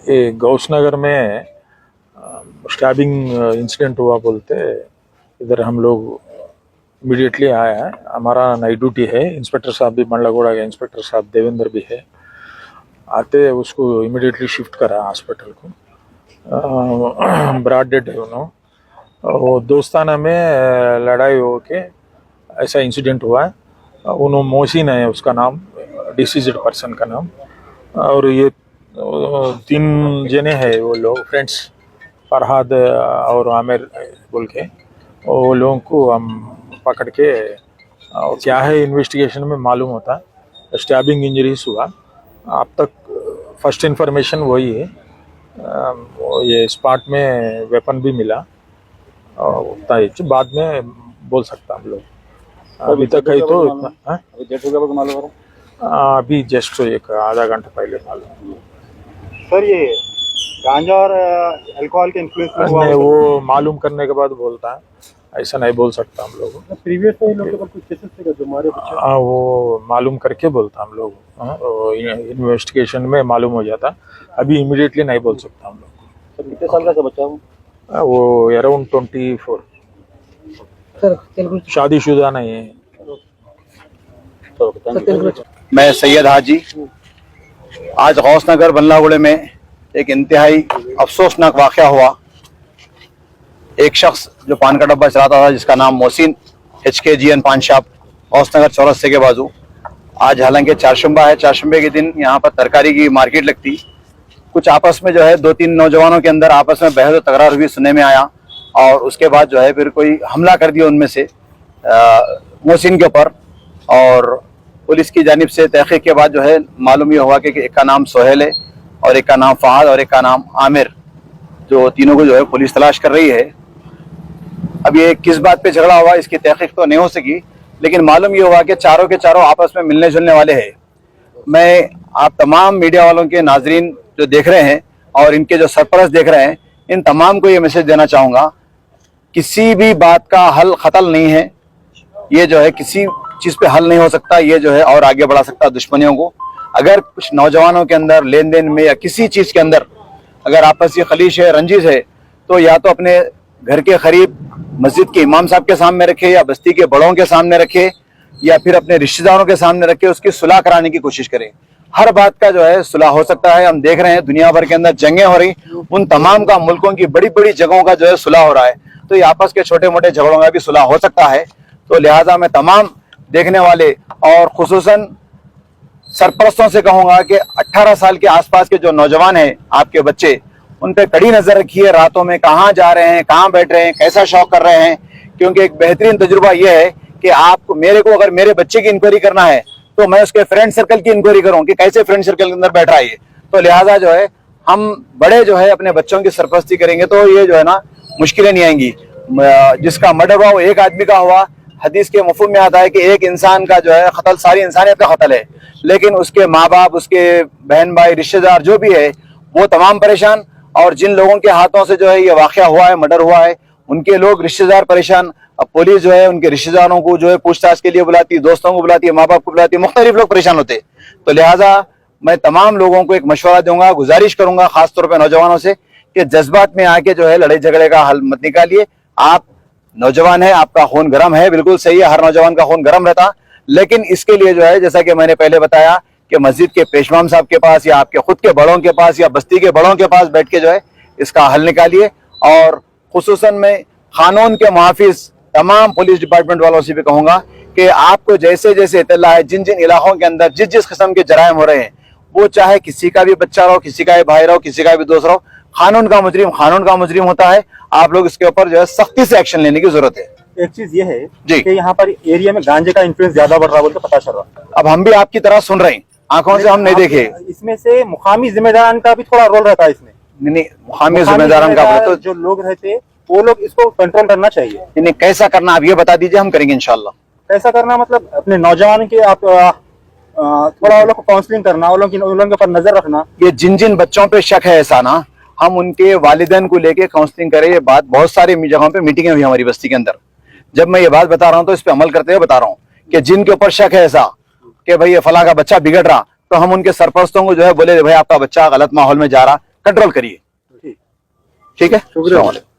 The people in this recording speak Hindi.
ये गौसनगर में स्टैबिंग इंसिडेंट हुआ बोलते इधर हम लोग इमीडिएटली आए हैं। हमारा नाइट ड्यूटी है, इंस्पेक्टर साहब भी मंडलागोड़ा के इंस्पेक्टर साहब देवेंद्र भी है। आते उसको इमीडिएटली शिफ्ट करा हॉस्पिटल को। ब्रॉड डेड है उन्होंने। वो दोस्ताना में लड़ाई हो के ऐसा इंसिडेंट हुआ है। उन्होंने मोहसिन है उसका नाम, डिसीज्ड पर्सन का नाम। और ये 3 जने हैं वो लोग फ्रेंड्स, फरहाद और आमिर बोल के। वो लोगों को हम पकड़ के क्या है इन्वेस्टिगेशन में मालूम होता है। स्टैबिंग इंजरीज हुआ। अब तक फर्स्ट इन्फॉर्मेशन वही है। ये स्पॉट में वेपन भी मिला, उतना ही बाद में बोल सकता हम लोग। अभी तक है तो इतना अभी जस्ट एक आधा घंटा पहले मालूम। सर ये गांजा और अल्कोहल के इन्फ्लुएंस में हुआ नहीं, वो मालूम करने के बाद बोलता है, ऐसा नहीं बोल सकता हम लोग। प्रीवियस में इन लोगों के ऊपर कुछ केसेस थे जो हमारे वो मालूम करके बोलता हम लोग। इन्वेस्टिगेशन में मालूम हो जाता। अभी इमीडिएटली नहीं बोल सकता हम लोग। सर कितने साल का बच्चा हो? वो अराउंड 24। सर शादीशुदा नहीं है। मैं सैयद हाजी। आज गौसनगर बल्लागुड़े में एक इंतहाई अफसोसनाक वाक़या हुआ। एक शख्स जो पान का डब्बा चलाता था जिसका नाम मोहसिन HKGN पान शॉप गौसनगर चौरस्ते के बाजू। आज हालांकि चारशंबा है, चारशंबे के दिन यहाँ पर तरकारी की मार्केट लगती। कुछ आपस में जो है 2-3 नौजवानों के अंदर आपस में बहस तकरार हुई सुनने में आया। और उसके बाद जो है फिर कोई हमला कर दिया उनमें से मोहसिन के ऊपर। और पुलिस की जानिब से तहकीक के बाद जो है मालूम ये हुआ कि एक का नाम सोहेल है और एक का नाम फहद और एक का नाम आमिर, जो तीनों को जो है पुलिस तलाश कर रही है। अब ये किस बात पे झगड़ा हुआ इसकी तहकीक तो नहीं हो सकी, लेकिन मालूम ये हुआ कि चारों के चारों आपस में मिलने जुलने वाले हैं। मैं आप तमाम मीडिया वालों के नाजरीन जो देख रहे हैं और इनके जो सरपरस्त देख रहे हैं, इन तमाम को ये मैसेज देना चाहूँगा, किसी भी बात का हल ख़तल नहीं है। ये जो है किसी चीज़ पे हल नहीं हो सकता, ये जो है और आगे बढ़ा सकता दुश्मनियों को। अगर कुछ नौजवानों के अंदर लेन देन में या किसी चीज़ के अंदर अगर आपसी खलीश है, रंजिश है, तो या तो अपने घर के करीब मस्जिद के इमाम साहब के सामने रखे या बस्ती के बड़ों के सामने रखे या फिर अपने रिश्तेदारों के सामने रखे, उसकी सुलह कराने की कोशिश करें। हर बात का जो है सुलह हो सकता है। हम देख रहे हैं दुनिया भर के अंदर जंगें हो रही, उन तमाम का मुल्कों की बड़ी बड़ी जगहों का जो है सुलह हो रहा है। तो ये आपस के छोटे मोटे झगड़ों का भी सुलह हो सकता है। तो लिहाजा मैं तमाम देखने वाले और खुसूसन सरपरस्तों से कहूंगा कि 18 साल के आसपास के जो नौजवान हैं, आपके बच्चे, उन पे कड़ी नजर रखिए। रातों में कहाँ जा रहे हैं, कहाँ बैठ रहे हैं, कैसा शौक कर रहे हैं। क्योंकि एक बेहतरीन तजुर्बा यह है कि आपको मेरे को अगर मेरे बच्चे की इंक्वायरी करना है तो मैं उसके फ्रेंड सर्कल की इंक्वायरी करूँ कि कैसे फ्रेंड सर्कल के अंदर बैठ रहा है। तो लिहाजा जो है हम बड़े जो है अपने बच्चों की सरपरस्ती करेंगे तो ये जो है ना मुश्किलें नहीं आएंगी। जिसका मर्डर हुआ वो एक आदमी का हुआ। हदीस के मफहूम में आता है कि एक इंसान का जो है कत्ल सारी इंसानियत का कत्ल है, लेकिन उसके माँ बाप, उसके बहन भाई, रिश्तेदार जो भी है वो तमाम परेशान। और जिन लोगों के हाथों से जो है ये वाक़या हुआ है, मर्डर हुआ है, उनके लोग रिश्तेदार परेशान। अब पुलिस जो है उनके रिश्तेदारों को जो है पूछताछ के लिए बुलाती, दोस्तों को बुलाती है, माँ बाप को बुलाती है, मुख्तलिफ लोग परेशान होते। तो लिहाजा मैं तमाम लोगों को एक मशवरा दूंगा, गुजारिश करूंगा खासतौर पर नौजवानों से कि जज्बात में आके जो है लड़ाई झगड़े का हल मत निकालिए। आप नौजवान है, आपका खून गर्म है, बिल्कुल सही है, हर नौजवान का खून गर्म रहता, लेकिन इसके लिए जो है जैसा कि मैंने पहले बताया कि मस्जिद के पेशवाम साहब के पास या आपके खुद के बड़ों के पास या बस्ती के बड़ों के पास बैठ के जो है इसका हल निकालिए। और खुसूसन मैं कानून के मुहाफिज तमाम पुलिस डिपार्टमेंट वालों से भी कहूंगा कि आपको जैसे जैसे इत्तला है जिन जिन इलाकों के अंदर जिस जिस किस्म के जराइम हो रहे हैं, वो चाहे किसी का भी बच्चा रहो, किसी का भी भाई रहो, किसी का भी दोस्त रहो, कानून का मुजरिम होता है। आप लोग इसके ऊपर जो है सख्ती से एक्शन लेने की जरूरत है। एक चीज ये है जी कि यहाँ पर एरिया में गांजे का इन्फ्लुएंस ज्यादा बढ़ रहा बोल के पता चल रहा। अब हम भी आपकी तरह सुन रहे हैं, आंखों से हम नहीं देखे। इसमें से मुकामी जिम्मेदारान का भी थोड़ा रोल रहता है इसमें। नहीं, मुकामी जिम्मेदारान का तो जो लोग रहते वो लोग इसको कंट्रोल करना चाहिए। नहीं, कैसा करना आप ये बता दीजिए, हम करेंगे इंशाल्लाह। कैसा करना मतलब अपने नौजवान के आप थोड़ा वो लोग को काउंसलिंग करना, वो लोग के ऊपर नजर रखना। ये जिन जिन बच्चों पे शक है ऐसा ना, हम उनके वालिदैन को लेके काउंसलिंग करें। ये बात बहुत सारी जगहों पे मीटिंगें हुई हमारी बस्ती के अंदर। जब मैं ये बात बता रहा हूँ तो इस पे अमल करते हुए बता रहा हूँ कि जिनके ऊपर शक है ऐसा कि भाई ये फला का बच्चा बिगड़ रहा, तो हम उनके सरपरस्तों को जो है बोले भाई आपका बच्चा गलत माहौल में जा रहा, कंट्रोल करिए। ठीक। ठीक है, शुक्रिया। अस्सलाम वालेकुम।